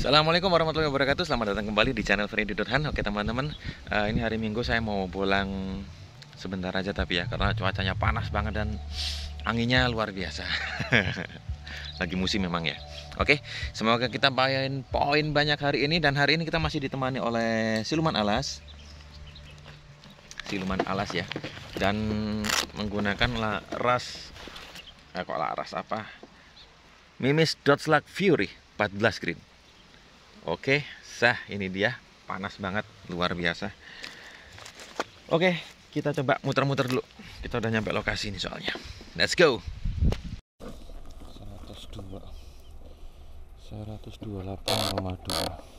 Assalamualaikum warahmatullahi wabarakatuh. Selamat datang kembali di channel Freddy.han. Oke teman-teman, ini hari Minggu saya mau pulang sebentar aja tapi ya, karena cuacanya panas banget dan anginnya luar biasa. Lagi musim memang ya. Oke, semoga kita poin banyak hari ini. Dan hari ini kita masih ditemani oleh siluman alas. Siluman alas ya. Dan menggunakan Mimis Dot Slug Fury 14 green. Oke, ini dia, panas banget, luar biasa. Oke, kita coba muter-muter dulu. Kita udah nyampe lokasi ini soalnya. Let's go. 128,2.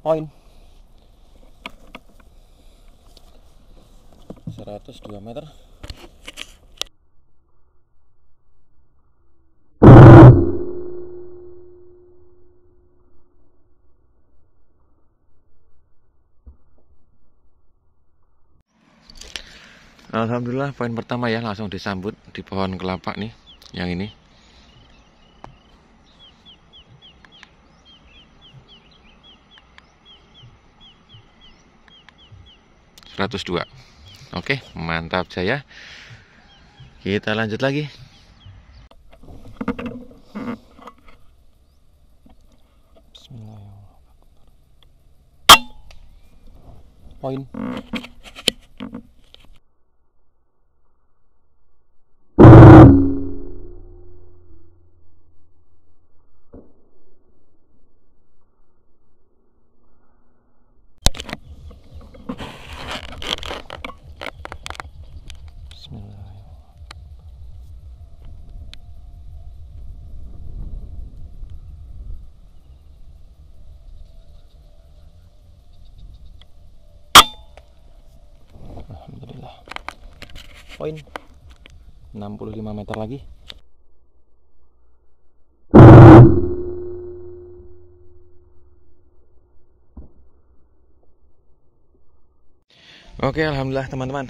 Poin 102 meter. Alhamdulillah, poin pertama ya langsung disambut di pohon kelapa nih, yang ini. -102. Oke, mantap Jaya. Kita lanjut lagi. Bismillahirrahmanirrahim. Poin. Alhamdulillah. Poin 65 meter lagi. Oke, alhamdulillah teman-teman.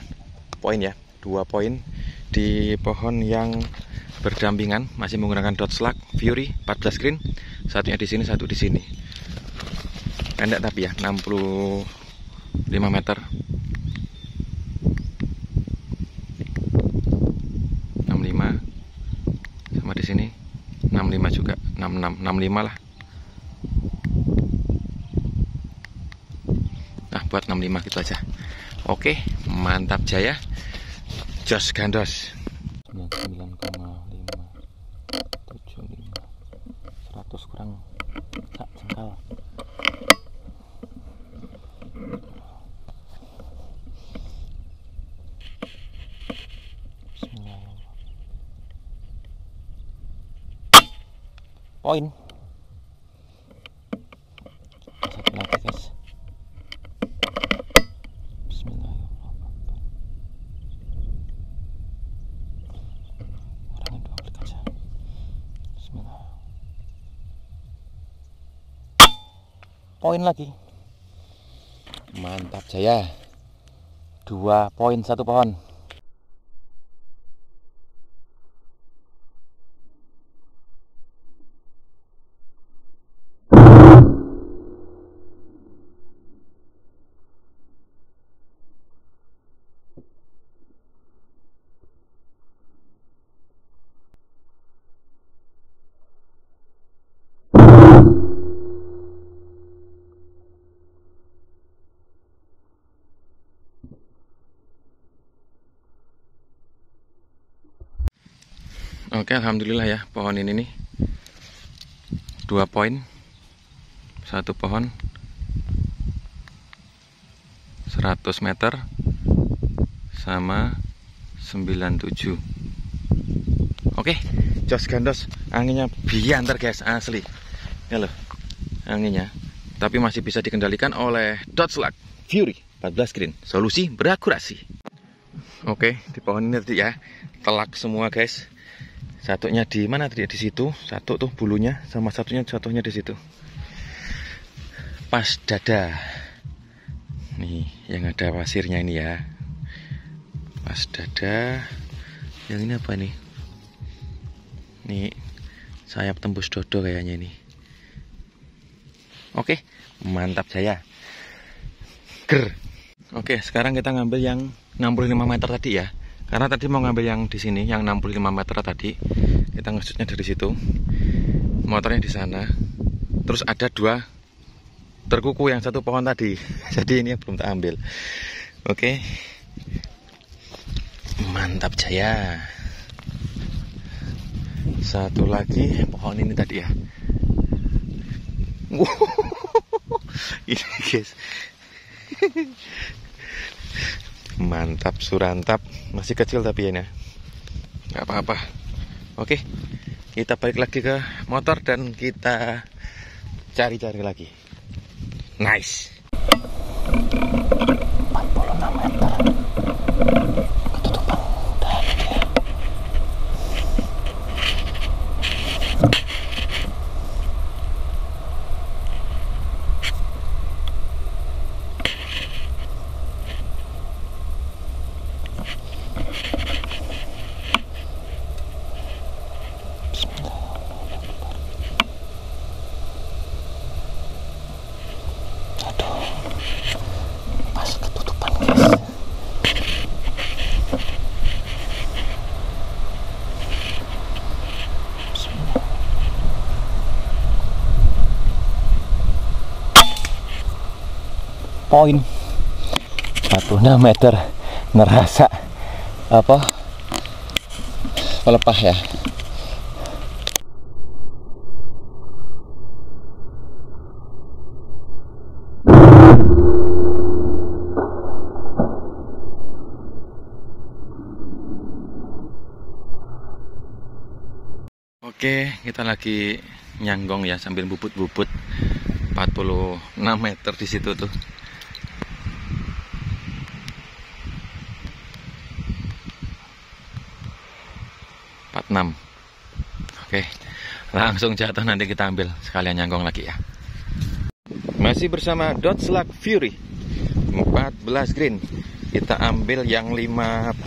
Poin ya, 2 poin di pohon yang berdampingan, masih menggunakan Dot Slug Fury 14 green. Satunya di sini, satu di sini. Pendek tapi ya, 65 meter. 65 sama di sini 65 juga, 65 lah. Nah, buat 65 gitu aja. Oke, mantap Jaya. Jos gandos. 99,575. 100 kurang sak jengkal. Poin. Satu lagi guys. Bismillahirrahmanirrahim. Orangnya 2 klik aja. Bismillah. Poin lagi. Mantap Jaya. 2 poin 1 pohon. Oke, alhamdulillah ya, pohon ini nih 2 poin 1 pohon 100 meter sama 97. Oke, jos gandos, anginnya biantar guys, asli ya loh anginnya, tapi masih bisa dikendalikan oleh Dot Slug Fury 14 green, solusi berakurasi. Oke, di pohon ini tadi ya telak semua guys. Satunya di mana tadi? Di situ. Satu tuh bulunya, sama satunya jatuhnya di situ. Pas dada. Nih, yang ada pasirnya ini ya. Pas dada. Yang ini apa nih? Nih, sayap tembus dodo kayaknya ini. Oke, mantap Jaya. Ger. Oke, sekarang kita ngambil yang 65 meter tadi ya. Karena tadi mau ngambil yang di sini, yang 65 meter tadi. Kita ngesutnya dari situ. Motornya di sana. Terus ada dua terkuku yang satu pohon tadi. Jadi ini belum tak ambil. Oke. Mantap Jaya. Satu lagi pohon ini tadi ya. Ini guys. Mantap surantap, masih kecil tapi ya, nggak apa-apa. Oke, kita balik lagi ke motor dan kita cari-cari lagi. Nice. 46 meter. Ketutupan dari dia. Poin 46 meter, ngerasa apa pelepah ya. Oke, kita lagi nyanggong ya sambil bubut-bubut. 46 meter di situ tuh. Oke, langsung jatuh, nanti kita ambil sekalian nyanggong lagi ya. Masih bersama Dodge Luck Fury 14 green. Kita ambil yang 50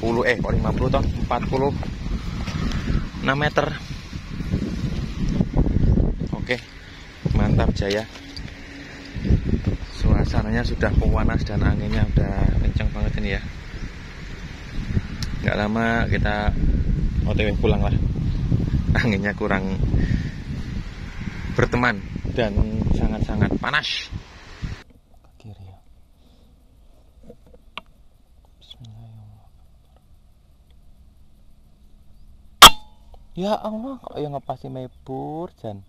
toh 46 meter. Oke, mantap Jaya. Suasananya sudah panas dan anginnya udah kencang banget ini ya. Nggak lama kita OTW pulang lah. Anginnya kurang berteman dan sangat-sangat panas. Kiri ya. Bismillahirrahmanirrahim. Ya Allah, kok yang ngepasi mebur Jan.